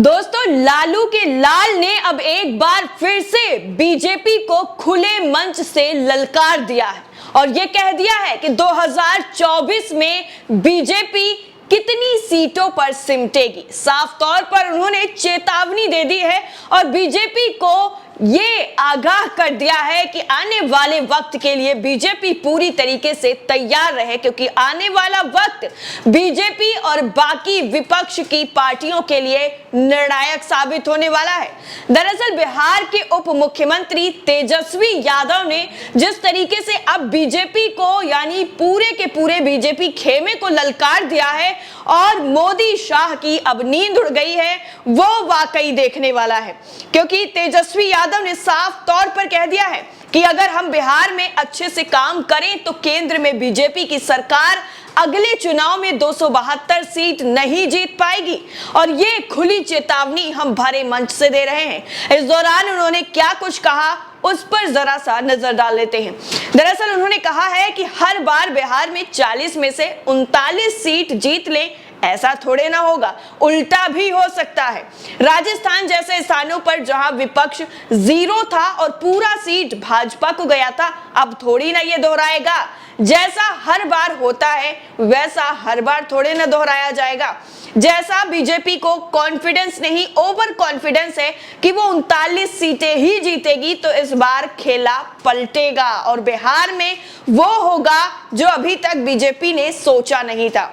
दोस्तों, लालू के लाल ने अब एक बार फिर से बीजेपी को खुले मंच से ललकार दिया है और यह कह दिया है कि 2024 में बीजेपी कितनी सीटों पर सिमटेगी। साफ तौर पर उन्होंने चेतावनी दे दी है और बीजेपी को ये आगाह कर दिया है कि आने वाले वक्त के लिए बीजेपी पूरी तरीके से तैयार रहे, क्योंकि आने वाला वक्त बीजेपी और बाकी विपक्ष की पार्टियों के लिए निर्णायक साबित होने वाला है। दरअसल बिहार के उप मुख्यमंत्री तेजस्वी यादव ने जिस तरीके से अब बीजेपी को यानी पूरे के पूरे बीजेपी खेमे को ललकार दिया है और मोदी शाह की अब नींद उड़ गई है, वो वाकई देखने वाला है, क्योंकि तेजस्वी यादव ने साफ तौर पर कह दिया है कि अगर हम बिहार में अच्छे से काम करें तो केंद्र में बीजेपी की सरकार अगले चुनाव में 272 सीट नहीं जीत पाएगी और ये खुली चेतावनी हम भरे मंच से दे रहे हैं। इस दौरान उन्होंने क्या कुछ कहा उस पर जरा सा नजर डाल लेते हैं। दरअसल उन्होंने कहा है कि हर बार बिहार में 40 में से 39 सीट जीत लें, ऐसा थोड़े ना होगा, उल्टा भी हो सकता है। राजस्थान जैसे स्थानों पर जहां विपक्ष 0 था और पूरा सीट भाजपा को गया था, अब थोड़ी ना ये दोहराएगा। जैसा हर बार होता है वैसा हर बार थोड़े ना दोहराया जाएगा। जैसा बीजेपी को कॉन्फिडेंस नहीं ओवर कॉन्फिडेंस है कि वो 39 सीटें ही जीतेगी, तो इस बार खेला पलटेगा और बिहार में वो होगा जो अभी तक बीजेपी ने सोचा नहीं था।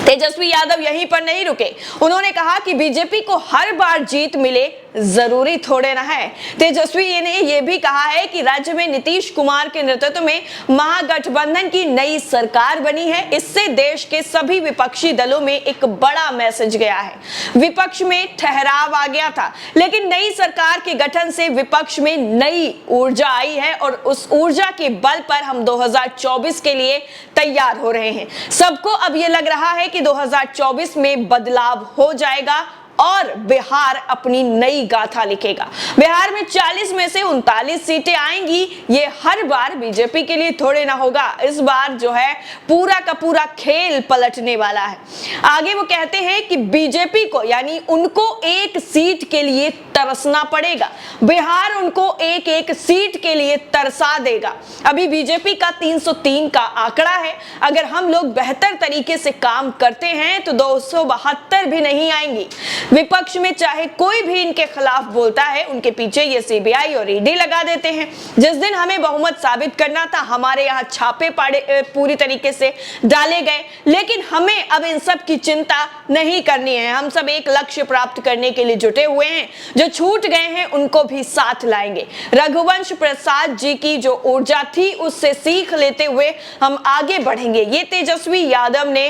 तेजस्वी यादव यहीं पर नहीं रुके, उन्होंने कहा कि बीजेपी को हर बार जीत मिले जरूरी थोड़े ना है। तेजस्वी ने यह भी कहा है कि राज्य में नीतीश कुमार के नेतृत्व में महागठबंधन की नई सरकार बनी है, इससे देश के सभी विपक्षी दलों में एक बड़ा मैसेज गया है। विपक्ष में ठहराव आ गया था, लेकिन नई सरकार के गठन से विपक्ष में नई ऊर्जा आई है और उस ऊर्जा के बल पर हम 2024 के लिए तैयार हो रहे हैं। सबको अब यह लग रहा है कि 2024 में बदलाव हो जाएगा और बिहार अपनी नई गाथा लिखेगा। बिहार में 40 में से 39 सीटें आएंगी, ये हर बार बीजेपी के लिए थोड़े ना होगा। इस बार जो है पूरा का पूरा खेल पलटने वाला है। आगे वो कहते हैं कि बीजेपी को यानी उनको एक सीट के लिए तरसना पड़ेगा, बिहार उनको एक एक सीट के लिए तरसा देगा। अभी बीजेपी का 303 का आंकड़ा है, अगर हम लोग बेहतर तरीके से काम करते हैं तो 272 भी नहीं आएंगी। विपक्ष में चाहे कोई भी इनके खिलाफ बोलता है, उनके पीछे ये सीबीआई और ईडी लगा देते हैं। जिस दिन हमें बहुमत साबित करना था, हमारे यहाँ छापे पूरी तरीके से डाले गए, लेकिन हमें अब इन सब की चिंता नहीं करनी है। हम सब एक लक्ष्य प्राप्त करने के लिए जुटे हुए हैं, जो छूट गए हैं उनको भी साथ लाएंगे। रघुवंश प्रसाद जी की जो ऊर्जा थी उससे सीख लेते हुए हम आगे बढ़ेंगे, ये तेजस्वी यादव ने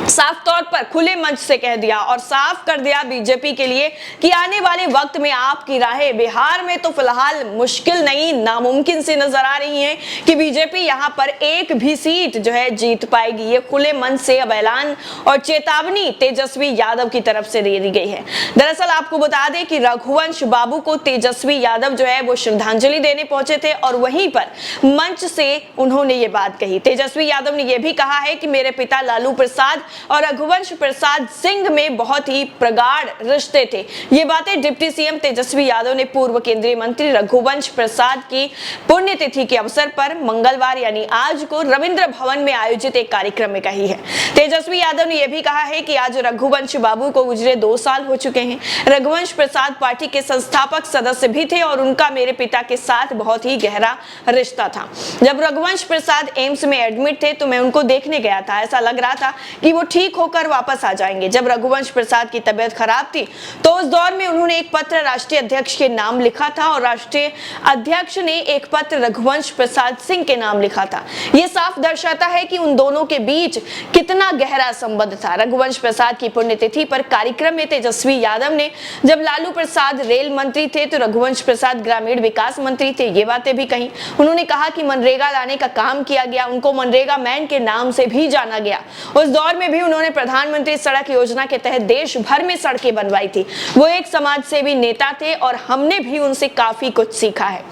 साफ तौर पर खुले मंच से कह दिया और साफ कर दिया बीजेपी के लिए कि आने वाले वक्त में आपकी राहें बिहार में तो फिलहाल मुश्किल नहीं नामुमकिन सी नजर आ रही हैं कि बीजेपी यहां पर एक भी सीट जो है जीत पाएगी। ये खुले मंच से अब ऐलान और चेतावनी तेजस्वी यादव की तरफ से दे दी गई है। दरअसल आपको बता दें कि रघुवंश बाबू को तेजस्वी यादव जो है वो श्रद्धांजलि देने पहुंचे थे और वहीं पर मंच से उन्होंने ये बात कही। तेजस्वी यादव ने यह भी कहा है कि मेरे पिता लालू प्रसाद और रघुवंश प्रसाद सिंह में बहुत ही प्रगाढ़ रिश्ते थे। ये बातें डिप्टी सीएम तेजस्वी यादव ने पूर्व केंद्रीय मंत्री रघुवंश प्रसाद की पुण्यतिथि के अवसर पर मंगलवार यानी आज को रविंद्र भवन में आयोजित एक कार्यक्रम में कही है। तेजस्वी यादव ने यह भी कहा है कि आज रघुवंश बाबू को गुजरे 2 साल हो चुके हैं। रघुवंश प्रसाद पार्टी के संस्थापक सदस्य भी थे और उनका मेरे पिता के साथ बहुत ही गहरा रिश्ता था। जब रघुवंश प्रसाद एम्स में एडमिट थे तो मैं उनको देखने गया था, ऐसा लग रहा था कि वो ठीक होकर वापस आ जाएंगे। जब रघुवंश प्रसाद की तबीयत खराब थी तो उस दौर में उन्होंने एक पत्र राष्ट्रीय अध्यक्ष के नाम लिखा था और राष्ट्रीय अध्यक्ष ने एक पत्र रघुवंश प्रसाद सिंह के नाम लिखा था। यह साफ दर्शाता है कि उन दोनों के बीच कितना गहरा संबंध था। रघुवंश प्रसाद की पुण्यतिथि पर कार्यक्रम में तेजस्वी यादव ने जब लालू प्रसाद रेल मंत्री थे तो रघुवंश प्रसाद ग्रामीण विकास मंत्री थे, ये बातें भी कही। उन्होंने कहा कि मनरेगा लाने का काम किया गया, उनको मनरेगा मैन के नाम से भी जाना गया। उस दौर में भी उन्होंने प्रधानमंत्री सड़क योजना के तहत देश भर में सड़कें बनवाई थी। वो एक समाज सेवी नेता थे और हमने भी उनसे काफी कुछ सीखा है।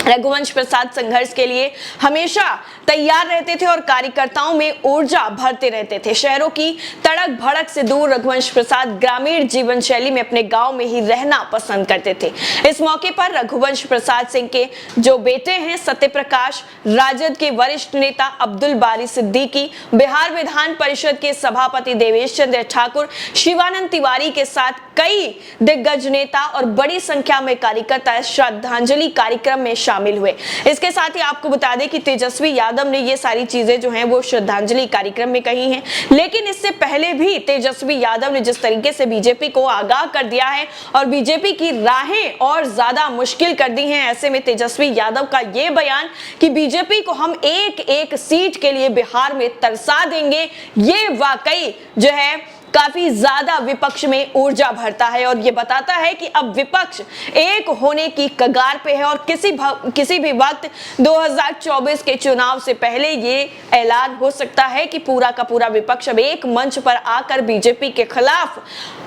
रघुवंश प्रसाद संघर्ष के लिए हमेशा तैयार रहते थे और कार्यकर्ताओं में ऊर्जा भरते रहते थे। शहरों की तड़क भड़क से दूर रघुवंश प्रसाद ग्रामीण जीवन शैली में अपने गांव में ही रहना पसंद करते थे। इस मौके पर रघुवंश प्रसाद सिंह के जो बेटे हैं सत्यप्रकाश, राजद के वरिष्ठ नेता अब्दुल बारी सिद्दीकी, बिहार विधान परिषद के सभापति देवेश चंद्र ठाकुर, शिवानंद तिवारी के साथ कई दिग्गज नेता और बड़ी संख्या में कार्यकर्ता श्रद्धांजलि कार्यक्रम में शामिल हुए। इसके साथ ही आपको बता दें कि तेजस्वी यादव ने ये सारी चीजें जो हैं वो श्रद्धांजलि कार्यक्रम में कही हैं, लेकिन इससे पहले भी तेजस्वी यादव ने जिस तरीके से बीजेपी को आगाह कर दिया है और बीजेपी की राहें और ज्यादा मुश्किल कर दी हैं, ऐसे में तेजस्वी यादव का ये बयान कि बीजेपी को हम एक एक सीट के लिए बिहार में तरसा देंगे, ये वाकई जो है काफी ज्यादा विपक्ष में ऊर्जा भरता है और ये बताता है कि अब विपक्ष एक होने की कगार पे है और किसी भी वक्त 2024 के चुनाव से पहले ये ऐलान हो सकता है कि पूरा का पूरा विपक्ष अब एक मंच पर आकर बीजेपी के खिलाफ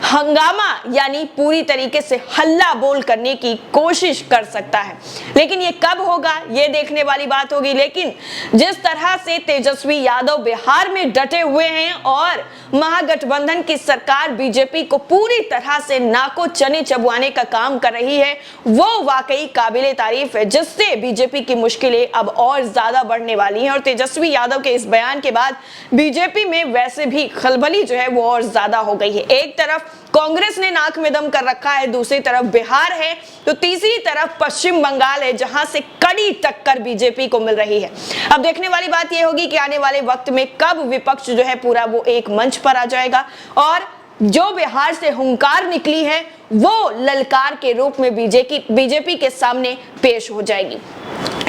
हंगामा यानी पूरी तरीके से हल्ला बोल करने की कोशिश कर सकता है। लेकिन ये कब होगा ये देखने वाली बात होगी। लेकिन जिस तरह से तेजस्वी यादव बिहार में डटे हुए हैं और महागठबंधन की सरकार बीजेपी को पूरी तरह से नाको चने चबवाने का काम कर रही है, वो वाकई काबिले तारीफ है, जिससे बीजेपी की मुश्किलें अब और ज्यादा बढ़ने वाली हैं। और तेजस्वी यादव के इस बयान के बाद बीजेपी में वैसे भी खलबली जो है वो और ज्यादा हो गई है। एक तरफ कांग्रेस ने नाक में दम कर रखा है, दूसरी तरफ बिहार है, तो तीसरी तरफ पश्चिम बंगाल है, जहां से कड़ी टक्कर बीजेपी को मिल रही है। अब देखने वाली बात यह होगी कि आने वाले वक्त में कब विपक्ष जो है पूरा वो एक मंच पर आ जाएगा और जो बिहार से हुंकार निकली है वो ललकार के रूप में बीजेपी के सामने पेश हो जाएगी।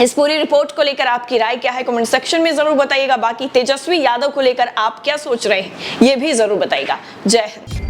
इस पूरी रिपोर्ट को लेकर आपकी राय क्या है कमेंट सेक्शन में जरूर बताइएगा। बाकी तेजस्वी यादव को लेकर आप क्या सोच रहे हैं ये भी जरूर बताइएगा। जय हिंद।